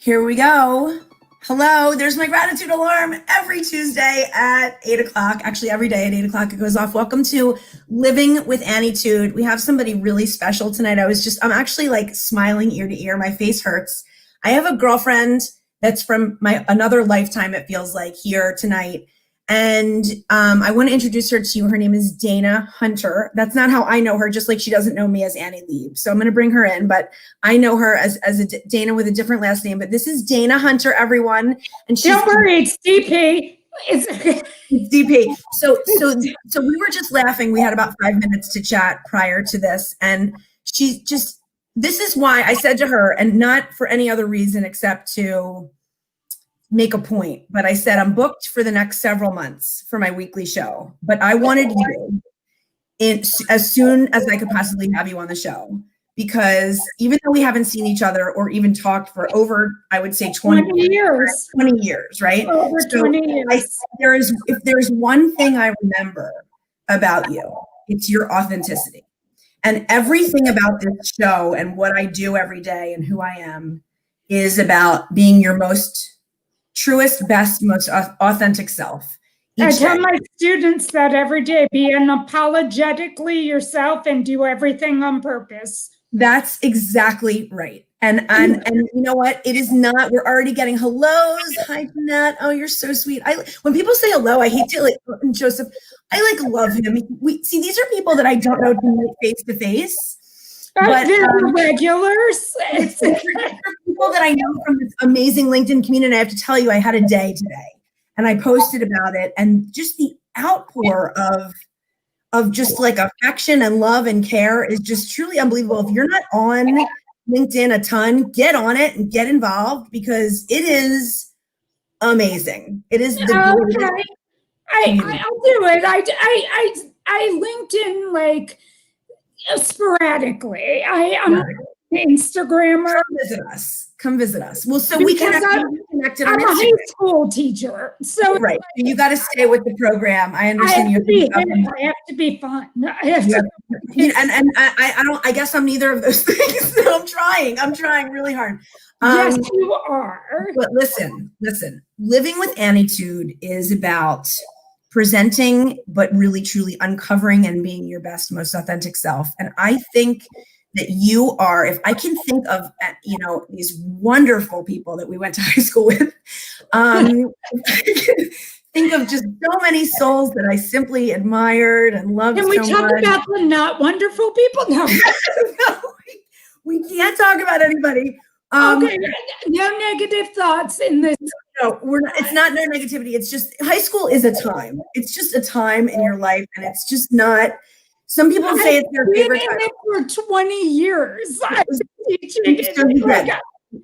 Here we go. Hello, there's my gratitude alarm every Tuesday at 8 o'clock. Actually, every day at 8 o'clock it goes off. Welcome to Living with Annietude. We have somebody really special tonight. I'm actually like smiling ear to ear. My face hurts. I have a girlfriend that's from another lifetime, it feels like, here tonight. And I want to introduce her to you. Her name is Dana Hunter. That's not how I know her, just like she doesn't know me as Annie Lieb. So I'm going to bring her in, but I know her as Dana with a different last name. But this is Dana Hunter, everyone. And she's, don't worry, it's DP. It's DP. So we were just laughing. We had about 5 minutes to chat prior to this, and this is why I said to her, and not for any other reason except to make a point, but I said, I'm booked for the next several months for my weekly show, but I wanted you as soon as I could possibly have you on the show, because even though we haven't seen each other or even talked for over, I would say 20 years, right? Over 20 years. If there's one thing I remember about you, it's your authenticity. And everything about this show and what I do every day and who I am is about being your most truest, best, most authentic self. I tell my students that every day: be unapologetically yourself and do everything on purpose. That's exactly right. And you know what? It is not. We're already getting hellos. Hi, Jeanette. Oh, you're so sweet. When people say hello, I hate to Joseph. I love him. These are people that I don't know to meet face to face. But they're regulars. It's people that I know from this amazing LinkedIn community. I have to tell you, I had a day today, and I posted about it, and just the outpour of just like affection and love and care is just truly unbelievable. If you're not on LinkedIn a ton, get on it and get involved, because it is amazing. It is the I'll do it. I LinkedIn sporadically. I'm an Instagrammer. Come visit us. Well, so we can be connected on Instagram. I'm a high school teacher, so right. You got to stay with the program. I understand. I have to be fun. I guess I'm neither of those things. So I'm trying really hard. Yes, you are. But listen. Living with Annietude is about presenting, but really truly uncovering and being your best, most authentic self. And I think that you are, if I can think of, these wonderful people that we went to high school with, think of just so many souls that I simply admired and loved so much. Can we talk about the not wonderful people? No. No, we can't talk about anybody. Okay, no negative thoughts in this. No, we're not. It's not no negativity. It's just high school is a time. It's just a time in your life, and it's just not. Some people say it's their favorite time. I've been in it for 20 years.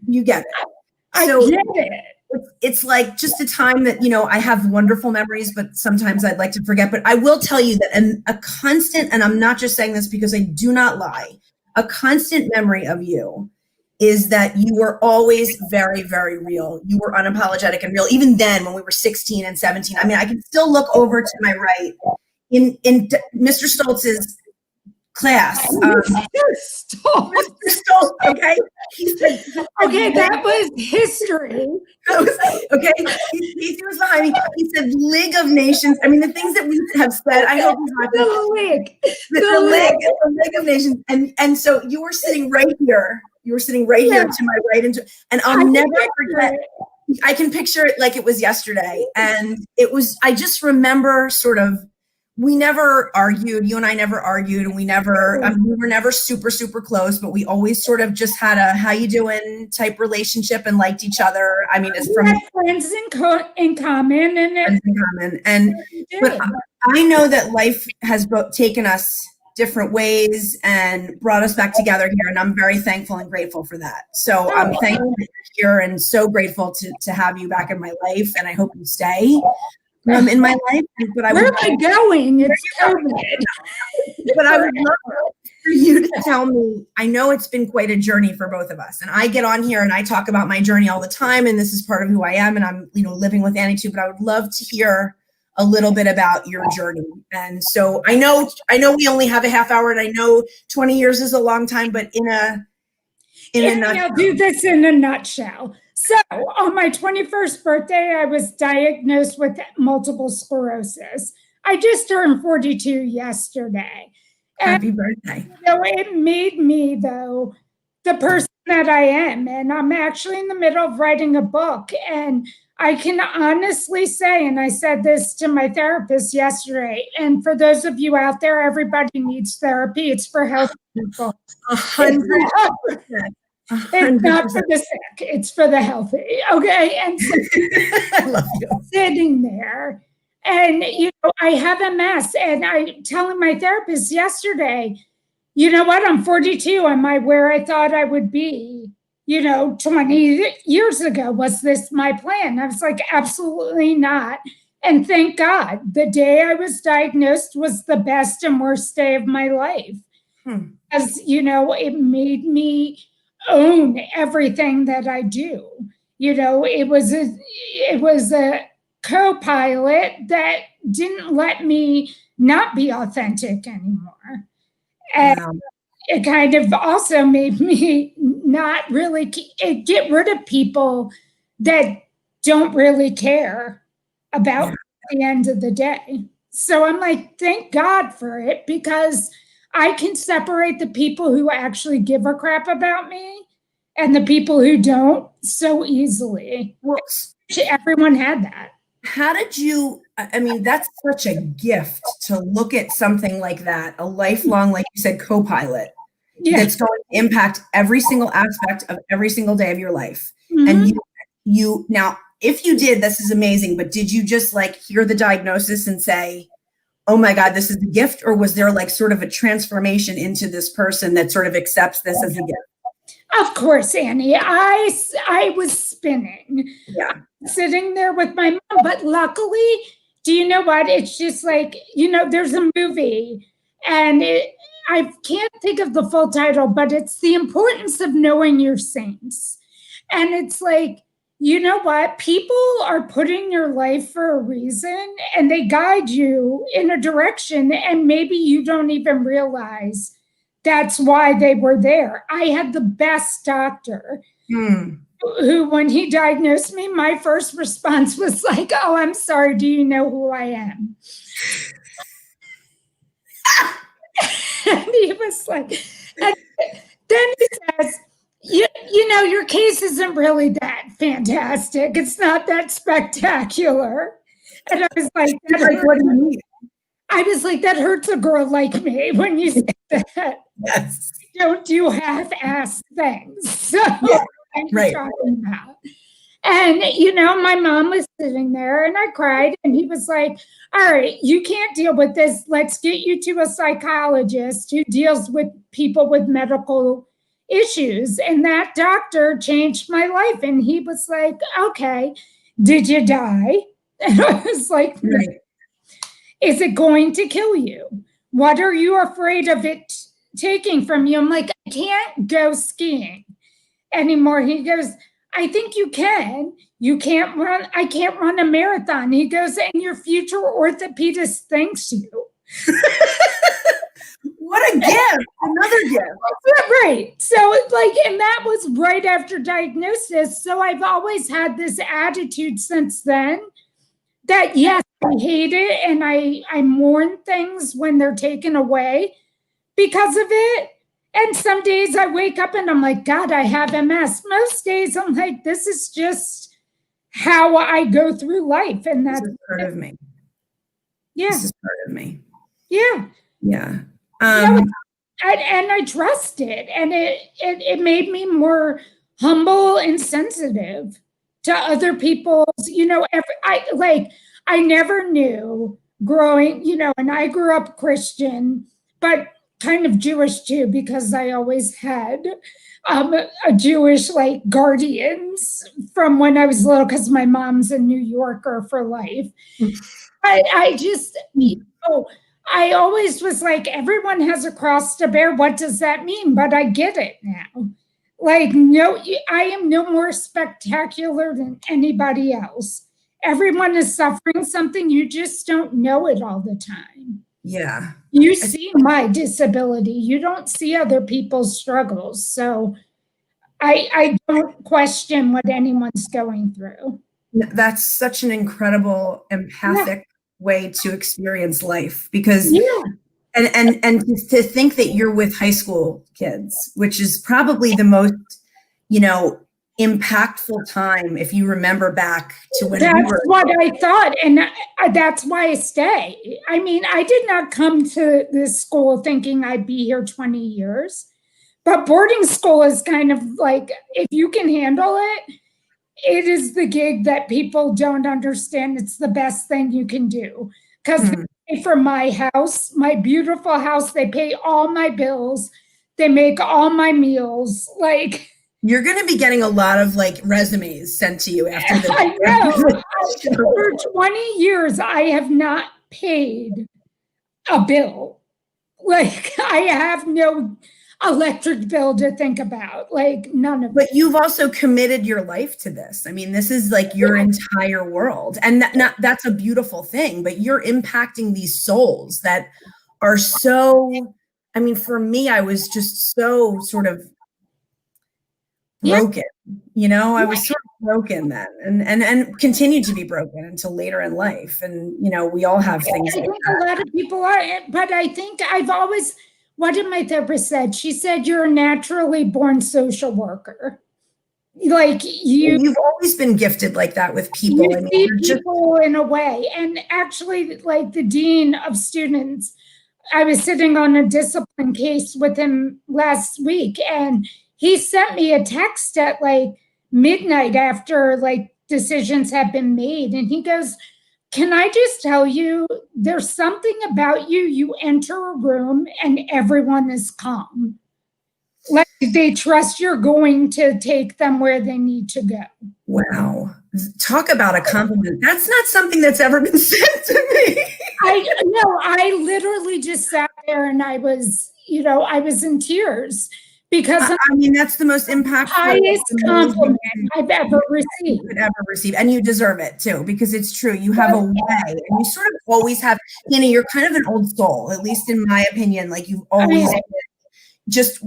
You get it. I get it. It's like just a time that, I have wonderful memories, but sometimes I'd like to forget. But I will tell you that a constant, and I'm not just saying this because I do not lie, a constant memory of you is that you were always very, very real. You were unapologetic and real. Even then, when we were 16 and 17, I mean, I can still look over to my right in Mr. Stoltz's class. Mr. Stoltz, okay? Okay, that was history. Okay, he was behind me. He said League of Nations. I mean, the things that we have said, I hope he's not the League. The League of Nations. And so you were sitting right here. You were sitting right here to my right. And I'll never forget. I can picture it like it was yesterday. And I just remember sort of, we never argued. You and I never argued, and we were never super, super close, but we always sort of just had a how you doing type relationship and liked each other. I mean, it's from friends in common. But I know that life has taken us different ways and brought us back together here. And I'm very thankful and grateful for that. So I'm thankful that you're here and so grateful to have you back in my life. And I hope you stay in my life. But where am I going? It's COVID. But I would love for you to tell me, I know it's been quite a journey for both of us. And I get on here and I talk about my journey all the time. And this is part of who I am. And I'm, living with Annietude, but I would love to hear a little bit about your journey. And so I know we only have a half hour, and I know 20 years is a long time, but in a nutshell. I'll do this in a nutshell. So on my 21st birthday, I was diagnosed with multiple sclerosis. I just turned 42 yesterday. Happy birthday. It made me, though, the person that I am. And I'm actually in the middle of writing a book. And I can honestly say, and I said this to my therapist yesterday, and for those of you out there, everybody needs therapy. It's for healthy people. 100%. It's not for the sick, it's for the healthy. Okay. And so I love you. sitting there, and I have MS, and I telling my therapist yesterday, you know what, I'm 42. Am I where I thought I would be, 20 years ago? Was this my plan? I was like, absolutely not. And thank God the day I was diagnosed was the best and worst day of my life. As it made me own everything that I do. It was a co-pilot that didn't let me not be authentic anymore. And Wow. it kind of also made me not really get rid of people that don't really care about the end of the day. So I'm like, thank God for it, because I can separate the people who actually give a crap about me and the people who don't so easily. Well, everyone had that. How did you, I mean, that's such a gift to look at something like that, a lifelong, like you said, co-pilot that's going to impact every single aspect of every single day of your life. And you now, if you did, this is amazing, but did you just like hear the diagnosis and say, oh my God, this is a gift? Or was there like sort of a transformation into this person that sort of accepts this as a gift? Of course, Annie. I was spinning. Yeah. Sitting there with my mom. But luckily, do you know what? It's just like, there's a movie, and I can't think of the full title, but it's The Importance of Knowing Your Saints. And it's like, you know what? People are put in your life for a reason, and they guide you in a direction, and maybe you don't even realize that's why they were there. I had the best doctor who, when he diagnosed me, my first response was like, oh, I'm sorry, do you know who I am? And he was like, and then he says, your case isn't really that fantastic. It's not that spectacular. And I was like, what do you mean? I was like, that hurts a girl like me when you say that. Yes. Don't do half-assed things. So right. Talking about. And, my mom was sitting there, and I cried, and he was like, all right, you can't deal with this. Let's get you to a psychologist who deals with people with medical issues. And that doctor changed my life. And he was like, okay, did you die? And I was like, right. Is it going to kill you? What are you afraid of it taking from you? I'm like, I can't go skiing anymore. He goes, I think you can. You can't run. I can't run a marathon. He goes, and your future orthopedist thanks you. What a gift. Another gift. Right. So and that was right after diagnosis. So I've always had this attitude since then that, yes, I hate it, and I mourn things when they're taken away because of it. And some days I wake up and I'm like, God, I have MS. Most days I'm like, this is just how I go through life. And that's part of me. Yeah. This is part of me. Yeah. Yeah. And I trust it. And it made me more humble and sensitive to other people's, I never knew growing, and I grew up Christian, but kind of Jewish too, because I always had a Jewish guardians from when I was little, because my mom's a New Yorker for life. I just, I always was like, everyone has a cross to bear. What does that mean? But I get it now. No, I am no more spectacular than anybody else. Everyone is suffering something. You just don't know it all the time. Yeah. You see my disability. You don't see other people's struggles. So I don't question what anyone's going through. That's such an incredible empathic way to experience life, because Yeah. and to think that you're with high school kids, which is probably the most, impactful time if you remember back to when we That's were. what I thought, and that's why I stay. I mean, I did not come to this school thinking I'd be here 20 years, but boarding school is kind of like, if you can handle it, it is the gig that people don't understand. It's the best thing you can do, because they pay for my house, my beautiful house. They pay all my bills. They make all my meals. Like, You're going to be getting a lot of like resumes sent to you after this. I know. For 20 years, I have not paid a bill. Like, I have no electric bill to think about, like none of it. But you've also committed your life to this. I mean, this is like your entire world, and that's a beautiful thing, but you're impacting these souls that are so, I mean, for me, I was just so sort of broken, I was sort of broken then, and continued to be broken until later in life. And, we all have things I like think that. a lot of people are, but I think I've always, what did my therapist said? She said, you're a naturally born social worker. Like You've always been gifted like that with people. You see people in a way. And actually, like the dean of students, I was sitting on a discipline case with him last week, and he sent me a text at like midnight after like decisions have been made. And he goes, can I just tell you, there's something about you. You enter a room and everyone is calm. Like they trust you're going to take them where they need to go. Wow. Talk about a compliment. That's not something that's ever been said to me. I literally just sat there and I was in tears, because I mean, that's the most impactful, highest compliment I've ever received. Could ever receive, and you deserve it too, because it's true. You have a way, and you sort of always have. You're kind of an old soul, at least in my opinion. Like you've always been just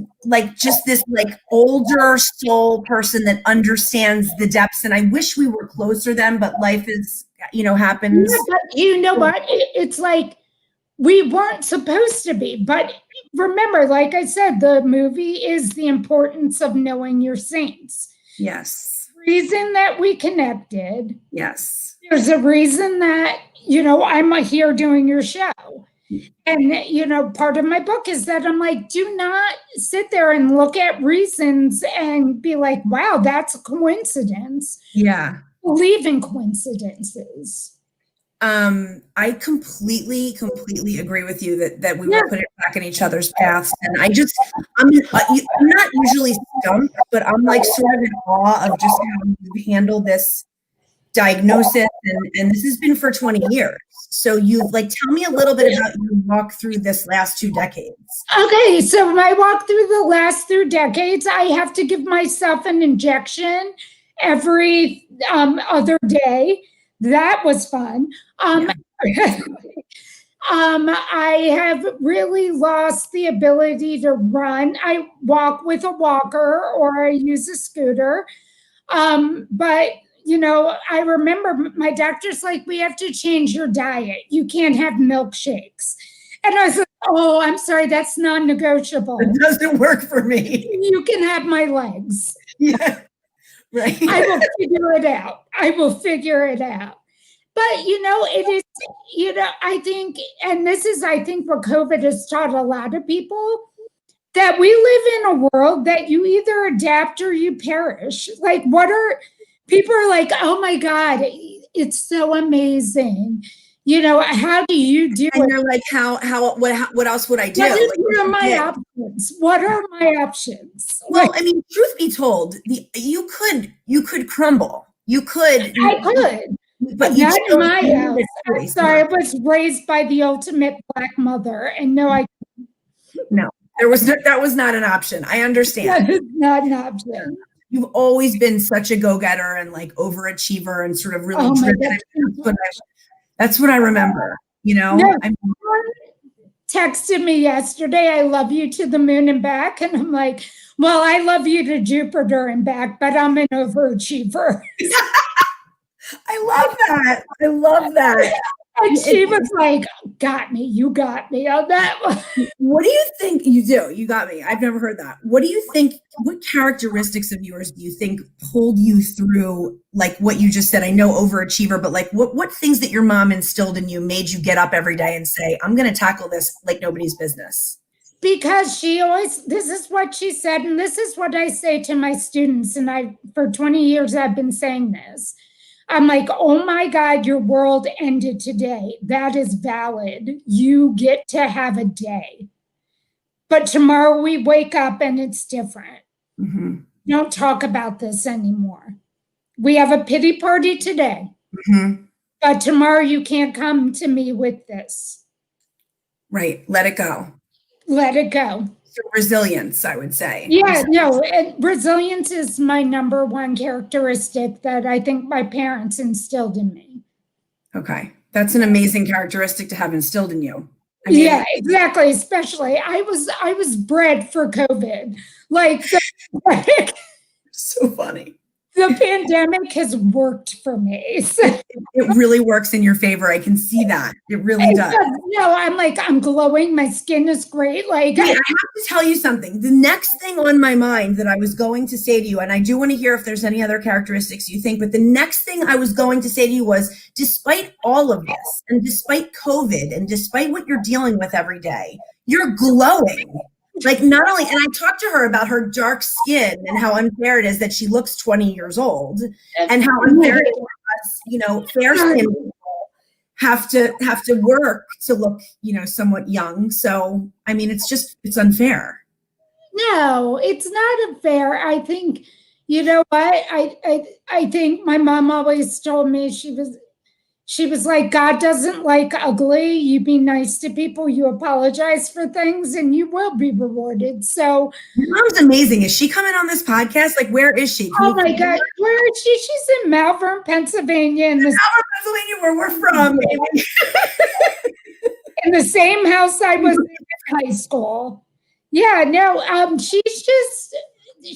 this like older soul person that understands the depths. And I wish we were closer then, but life is, happens. Yeah, but you know what? It's like we weren't supposed to be. But remember, like I said, the movie is the importance of knowing your saints. Yes. Reason that we connected. Yes. There's a reason that, I'm here doing your show. And, part of my book is that I'm like, do not sit there and look at reasons and be like, wow, that's a coincidence. Yeah. Believe in coincidences. I completely agree with you that we will put it back in each other's paths. And I'm not usually stumped, but I'm like sort of in awe of just how you handle this diagnosis. And this has been for 20 years. So tell me a little bit about your walk through this last 2 decades. Okay. So my walk through the last 2 decades, I have to give myself an injection every other day. That was fun. I have really lost the ability to run. I walk with a walker or I use a scooter. But I remember my doctor's like, we have to change your diet. You can't have milkshakes. And I was like, oh, I'm sorry, that's non-negotiable. It doesn't work for me. You can have my legs. Yeah. Right. I will figure it out. But, it is, I think, and this is, I think, what COVID has taught a lot of people, that we live in a world that you either adapt or you perish. Like, people are like, oh my God, it's so amazing. How do you do it? And you're like, what else would I do? What are my options? What are my options? Well, I mean, truth be told, you could crumble. I could. But not in my house. I'm sorry, I was raised by the ultimate Black mother, and no, that was not an option. I understand. That is not an option. You've always been such a go-getter and like overachiever and sort of really driven. That's what I remember. texted me yesterday, I love you to the moon and back. And I'm like, well, I love you to Jupiter and back, but I'm an overachiever. I love that. I love that. And she was like, got me. You got me on that one. What do you think you do? You got me. I've never heard that. What do you think, what characteristics of yours do you think pulled you through, like what you just said? I know overachiever, but like what things that your mom instilled in you made you get up every day and say, I'm going to tackle this like nobody's business? Because she always, this is what she said, and this is what I say to my students, and for 20 years, I've been saying this. I'm like, oh my God, your world ended today. That is valid. You get to have a day. But tomorrow we wake up and it's different. Mm-hmm. Don't talk about this anymore. We have a pity party today. Mm-hmm. But tomorrow you can't come to me with this. Right. Let it go. Let it go. So resilience, I would say. Yeah, no, resilience is my number one characteristic that I think my parents instilled in me. Okay. That's an amazing characteristic to have instilled in you. I mean, yeah, exactly. Especially I was bred for COVID. Like so funny. The pandemic has worked for me. So. It really works in your favor. I can see that. It really does. No, I'm glowing. My skin is great. Like, wait, I have to tell you something. The next thing on my mind that I was going to say to you, and I do want to hear if there's any other characteristics you think, but the next thing I was going to say to you was, despite all of this, and despite COVID, and despite what you're dealing with every day, you're glowing. Like not only, and I talked to her about her dark skin and how unfair it is that she looks 20 years old, and how unfair it is for us, you know, fair skinned people have to work to look, you know, somewhat young. So I mean, it's unfair. No, it's not unfair. I think, you know what? I think my mom always told me she was like, God doesn't like ugly. You be nice to people, you apologize for things, and you will be rewarded. So your mom's amazing. Is she coming on this podcast? Like, where is she? Oh my God, where is she? She's in Malvern, Pennsylvania. Malvern, Pennsylvania, where we're from. In the same house I was in high school. Yeah, no, she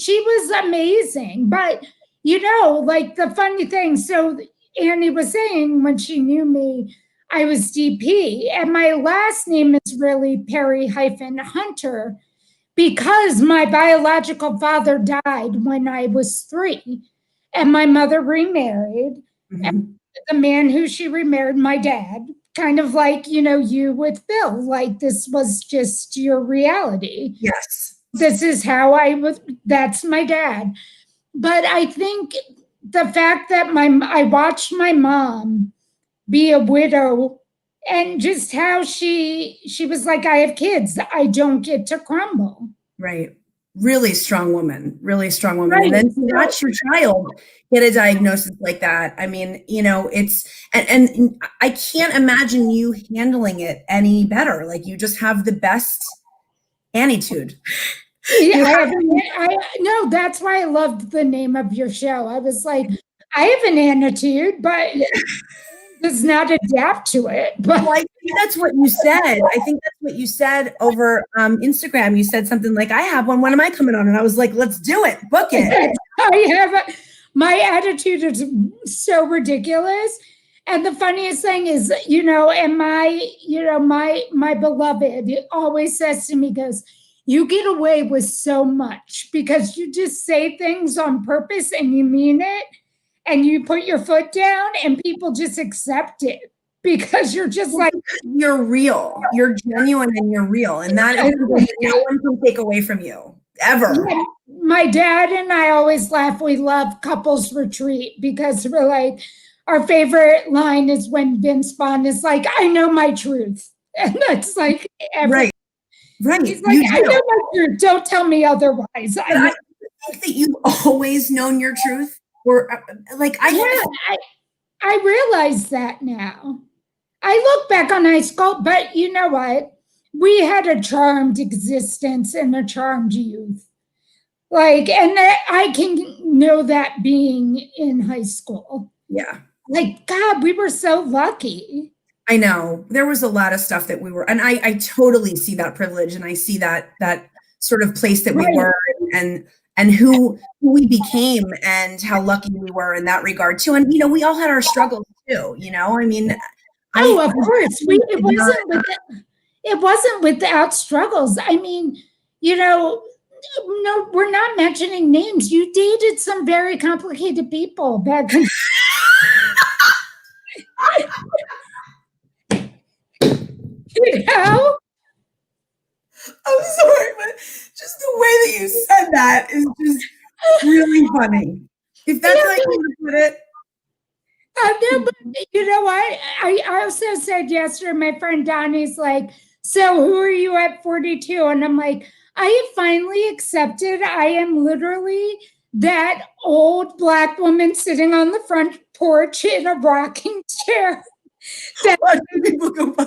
was amazing. But, you know, like the funny thing, so Annie was saying when she knew me, I was DP, and my last name is really Perry-Hunter because my biological father died when I was 3, and my mother remarried, and the man who she remarried, my dad, kind of like, you know, you with Bill, like this was just your reality. Yes. This is how that's my dad. But I think the fact that I watched my mom be a widow and just how she was like, I have kids, I don't get to crumble. Right. Really strong woman. Right. And then to watch your child get a diagnosis like that. I mean, you know, it's, and I can't imagine you handling it any better. Like you just have the best Annietude. Yeah, no, that's why I loved the name of your show. I was like, I have an Annietude, but does not adapt to it. But well, I think that's what you said. I think that's what you said over Instagram. You said something like, I have one. When am I coming on? And I was like, let's do it. Book it. My attitude is so ridiculous. And the funniest thing is, you know, and my beloved always says to me, goes, you get away with so much because you just say things on purpose and you mean it and you put your foot down and people just accept it because you're just like, you're real, you're genuine and you're real. And that is something no one can take away from you ever. Yeah, my dad and I always laugh. We love Couples Retreat because we're like, our favorite line is when Vince Vaughn is like, I know my truth. And that's like, right. He's like, I know my truth. Don't tell me otherwise. I think that you've always known your truth, or like I realize that now. I look back on high school, but you know what? We had a charmed existence and a charmed youth. Like, and I can know that being in high school. Yeah. Like, God, we were so lucky. I know there was a lot of stuff that we were, and I totally see that privilege, and I see that sort of place that we Right. were, and who we became, and how lucky we were in that regard too. And we all had our struggles too. I mean, Oh, I of course. did not. It wasn't without struggles. I mean, no, we're not mentioning names. You dated some very complicated people back in. You know? I'm sorry, but just the way that you said that is just really funny. If that's how you want to put it. No, but you know what? I also said yesterday, my friend Donnie's like, so who are you at 42? And I'm like, I have finally accepted I am literally that old Black woman sitting on the front porch in a rocking chair. Watching people go by.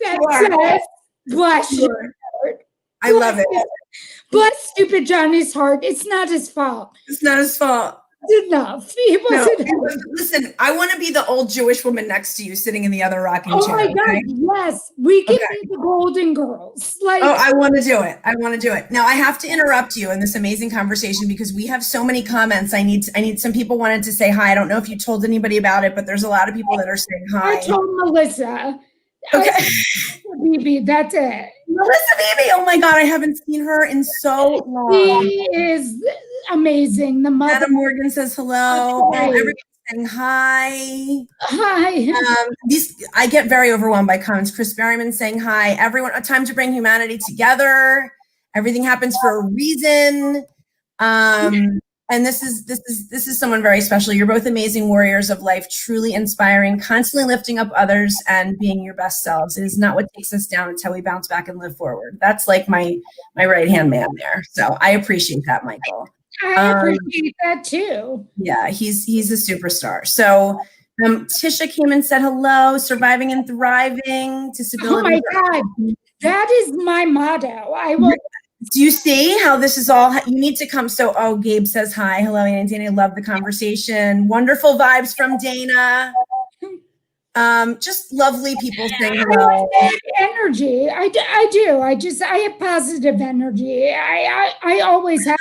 That says, bless your heart. I love it. Bless stupid Johnny's heart. It's not his fault. It's not his fault. Enough. Listen, I want to be the old Jewish woman next to you sitting in the other rocking chair. Oh my God, okay? Yes. We can be the Golden Girls. I want to do it. I want to do it. Now I have to interrupt you in this amazing conversation because we have so many comments. I need some people wanted to say hi. I don't know if you told anybody about it, but there's a lot of people that are saying hi. I told Melissa. Okay. Bibi, that's it. Melissa Bibi. Oh my God, I haven't seen her in so long. She is amazing. The mother. Anna Morgan says hello. Everybody's saying hi. Hi. I get very overwhelmed by comments. Chris Berryman saying hi. Everyone, a time to bring humanity together. Everything happens for a reason. And this is someone very special. You're both amazing warriors of life, truly inspiring, constantly lifting up others and being your best selves. It is not what takes us down, it's how we bounce back and live forward. That's like my right-hand man there. So I appreciate that, Michael. I appreciate that too. Yeah, he's a superstar. So Tisha came and said hello, surviving and thriving, disability. Oh my God, that is my motto. I will. Do you see how this is all? You need to come. So, Gabe says hi. Hello, Annie and Dana. Love the conversation. Wonderful vibes from Dana. Just lovely people saying hello. Energy. I do. I have positive energy. I always have.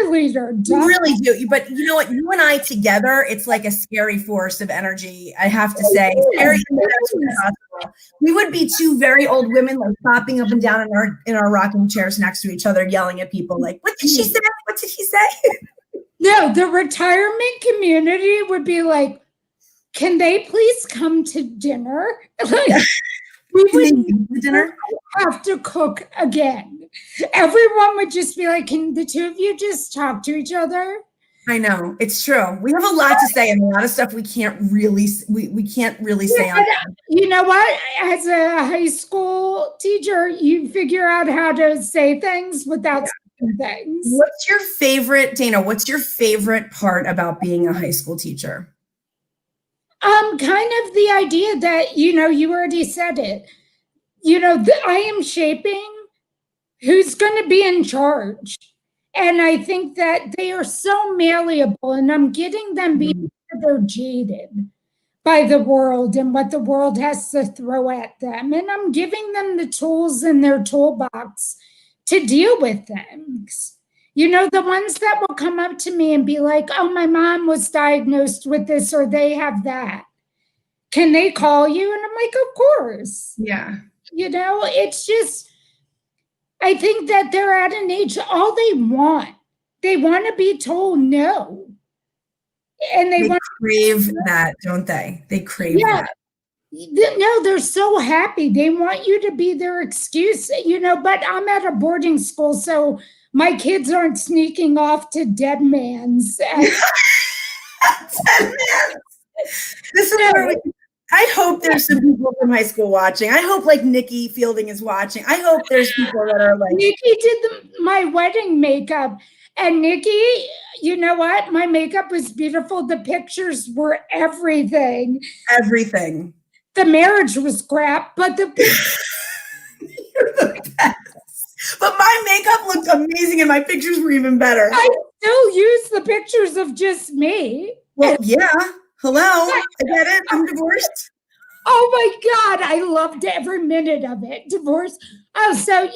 Leader. You really do. But you know what? You and I together, it's like a scary force of energy. I have to say, scary. We would be two very old women, like popping up and down in our rocking chairs next to each other, yelling at people, like, "What did she say? What did he say?" No, the retirement community would be like, "Can they please come to dinner?" Like, we would have to cook again. Everyone would just be like, can the two of you just talk to each other? I know, it's true. We have a lot to say and a lot of stuff we can't really say on. You know what? As a high school teacher, you figure out how to say things without saying things. What's your favorite, Dana, what's your favorite part about being a high school teacher? Kind of the idea that, you already said it. I am shaping who's going to be in charge. And I think that they are so malleable, and I'm getting them because they're jaded by the world and what the world has to throw at them. And I'm giving them the tools in their toolbox to deal with things. The ones that will come up to me and be like, oh, my mom was diagnosed with this, or they have that. Can they call you? And I'm like, of course. Yeah. It's just, I think that they're at an age, all they want to be told no. And they crave that, don't they? They crave that. No, they're so happy. They want you to be their excuse, but I'm at a boarding school, so my kids aren't sneaking off to Dead Man's. Dead Man's. This is where I hope there's some people from high school watching. I hope like Nikki Fielding is watching. I hope there's people that are like. Nikki did my wedding makeup. And Nikki, you know what? My makeup was beautiful. The pictures were everything. Everything. The marriage was crap, but the You're the best. But my makeup looked amazing and my pictures were even better. I still use the pictures of just me. Well, yeah. Hello. I get it. I'm divorced. Oh my God, I loved every minute of it. Divorce. Oh, so,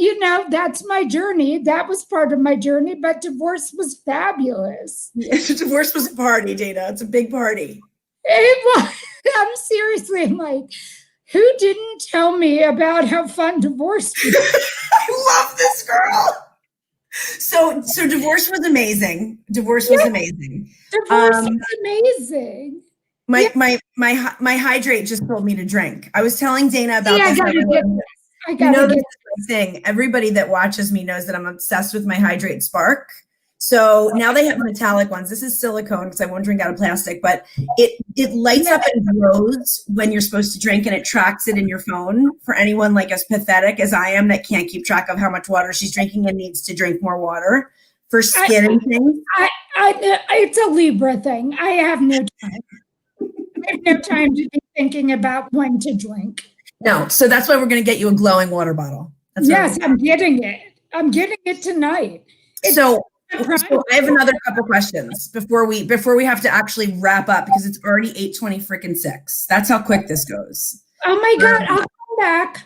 that's my journey. That was part of my journey, but divorce was fabulous. Divorce was a party, Dana. It's a big party. It was, I'm like, who didn't tell me about how fun divorce was? I love this girl. So divorce was amazing. Divorce was amazing. Divorce was amazing. My hydrate just told me to drink. I was telling Dana about Yeah, this. I gotta get this thing. Everybody that watches me knows that I'm obsessed with my Hydrate Spark. So now they have metallic ones. This is silicone because I won't drink out of plastic, but it lights up and glows when you're supposed to drink, and it tracks it in your phone for anyone like as pathetic as I am that can't keep track of how much water she's drinking and needs to drink more water for skin and things. It's a Libra thing. I have no time. I have no time to be thinking about when to drink. No, so that's why we're going to get you a glowing water bottle. Yes, I'm getting it. I'm getting it tonight. So I have another couple questions before we have to actually wrap up because it's already 8:20 freaking 6. That's how quick this goes. Oh my God, I'll come back.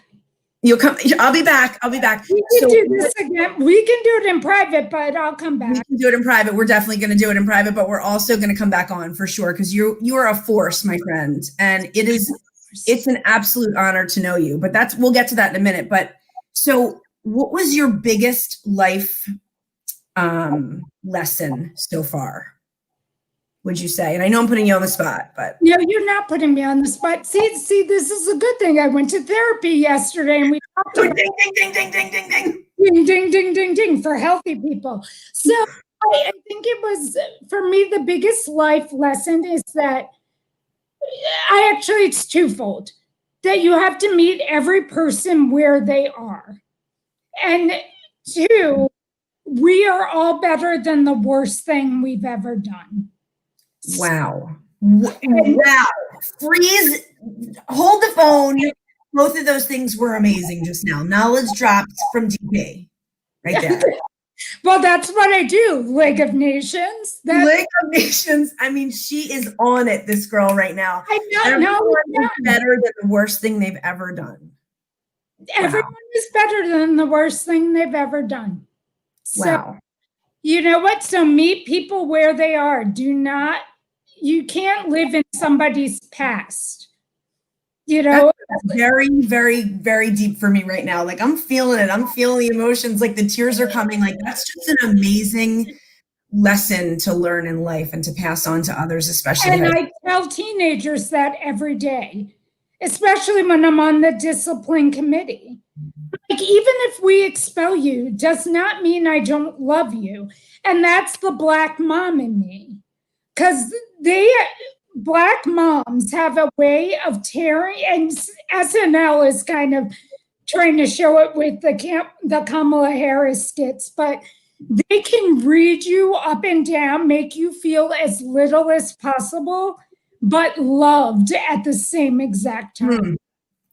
You'll come. I'll be back. We can do this again. We can do it in private, but I'll come back. We can do it in private. We're definitely going to do it in private, but we're also going to come back on for sure because you are a force, my friend, and it's an absolute honor to know you. But we'll get to that in a minute. But so, what was your biggest life lesson so far, would you say? And I know I'm putting you on the spot, but no, you're not putting me on the spot. See, this is a good thing. I went to therapy yesterday and we talked about ding, ding, ding, ding, ding, ding, ding, ding, ding, ding, ding, ding for healthy people. So I think it was, for me, the biggest life lesson is that it's twofold, that you have to meet every person where they are. And two, we are all better than the worst thing we've ever done. Wow. Wow. Freeze. Hold the phone. Both of those things were amazing just now. Knowledge dropped from DP right there. Well, that's what I do. League of Nations. League of Nations. I mean, she is on it, this girl right now. I know. Everyone is better than the worst thing they've ever done. Everyone is better than the worst thing they've ever done. So, wow. You know what? So meet people where they are. You can't live in somebody's past. That's very, very, very deep for me right now. Like I'm feeling it. I'm feeling the emotions. Like the tears are coming. Like that's just an amazing lesson to learn in life and to pass on to others, especially. And I tell teenagers that every day, especially when I'm on the discipline committee. Like, even if we expel you, does not mean I don't love you. And that's the Black mom in me. Because Black moms have a way of tearing, and SNL is kind of trying to show it with the Kamala Harris skits, but they can read you up and down, make you feel as little as possible, but loved at the same exact time.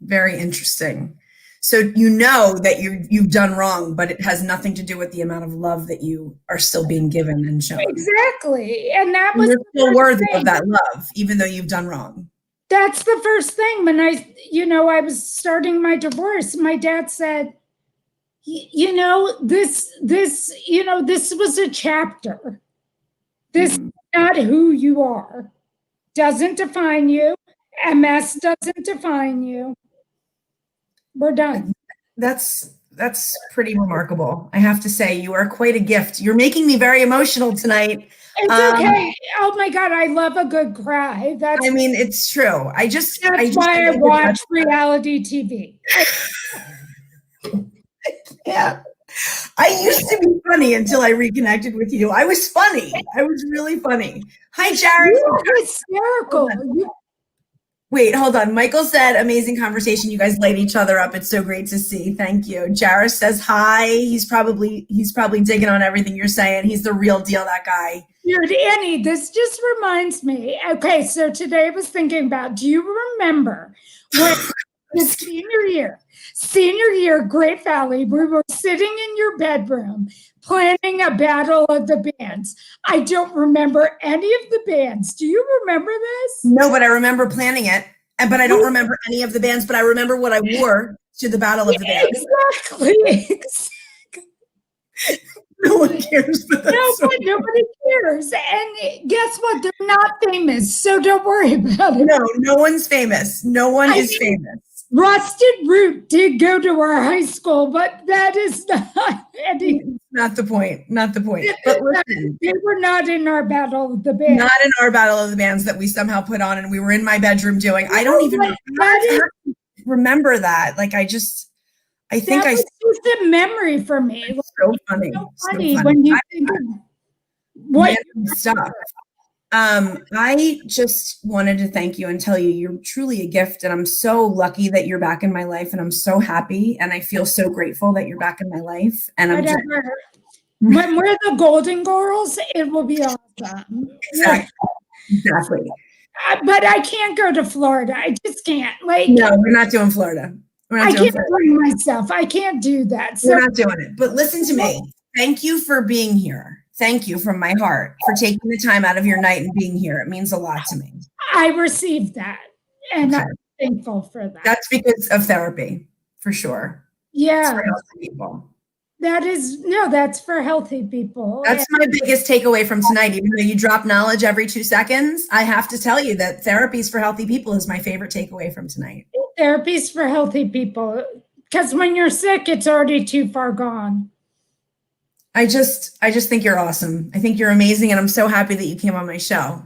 Very interesting. So you know that you've done wrong, but it has nothing to do with the amount of love that you are still being given and shown. Exactly. And that was you're still worthy of that love, even though you've done wrong. That's the first thing. When I was starting my divorce, my dad said, this was a chapter. This is not who you are. Doesn't define you. MS doesn't define you. We're done. That's pretty remarkable. I have to say, you are quite a gift. You're making me very emotional tonight. It's okay. Oh my God, I love a good cry. It's true. That's why I watch reality TV. Yeah. I used to be funny until I reconnected with you. I was funny. I was really funny. Hi, Jared. You're hysterical. Wait, hold on. Michael said, amazing conversation. You guys light each other up. It's so great to see. Thank you. Jairus says hi. He's probably digging on everything you're saying. He's the real deal, that guy. Dude, Annie, this just reminds me. Okay, so today I was thinking about, do you remember when the senior year, Great Valley, we were sitting in your bedroom planning a battle of the bands. I don't remember any of the bands. Do you remember this? No, but I remember planning it. but I don't remember any of the bands, but I remember what I wore to the Battle of the Bands. Exactly. No one cares, but that's so nobody cares. And guess what? They're not famous, so don't worry about it. No one's famous. No one is famous. Rusted Root did go to our high school, but that is not the point. Not the point. But listen, they were not in our Battle of the Bands. Not in our Battle of the Bands that we somehow put on, and we were in my bedroom doing. I don't even remember that. Like I think that was just a memory for me. It's so funny. So funny when you think of what stuff. I just wanted to thank you and tell you you're truly a gift, and I'm so lucky that you're back in my life, and I'm so happy, and I feel so grateful that you're back in my life. And I'm when we're the Golden Girls, it will be awesome. Exactly. But I can't go to Florida. I just can't. No, we're not doing Florida. I can't bring myself. I can't do that. So we're not doing it. But listen to me. Thank you for being here. Thank you from my heart for taking the time out of your night and being here. It means a lot to me. I received that, and I'm thankful for that. That's because of therapy, for sure. Yeah. It's for healthy people. That's for healthy people. That's my biggest takeaway from tonight. Even though you drop knowledge every 2 seconds, I have to tell you that therapies for healthy people is my favorite takeaway from tonight. Therapies for healthy people. Because when you're sick, it's already too far gone. I just think you're awesome. I think you're amazing, and I'm so happy that you came on my show.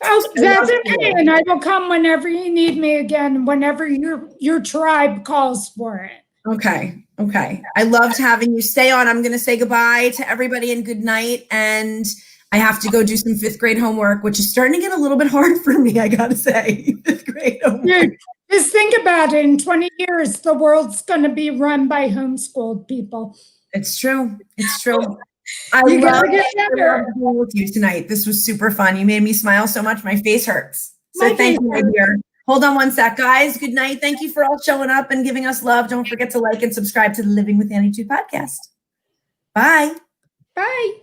Oh, that's okay. And I will come whenever you need me again, whenever your tribe calls for it. Okay. I loved having you. Stay on. I'm going to say goodbye to everybody and good night. And I have to go do some 5th grade homework, which is starting to get a little bit hard for me, I got to say. 5th grade homework. Dude, just think about it. In 20 years, the world's going to be run by homeschooled people. It's true. I love being with you tonight. This was super fun. You made me smile so much. My face hurts. So thank you, my dear. Hold on one sec, guys. Good night. Thank you for all showing up and giving us love. Don't forget to like and subscribe to the Living with Annietude podcast. Bye. Bye.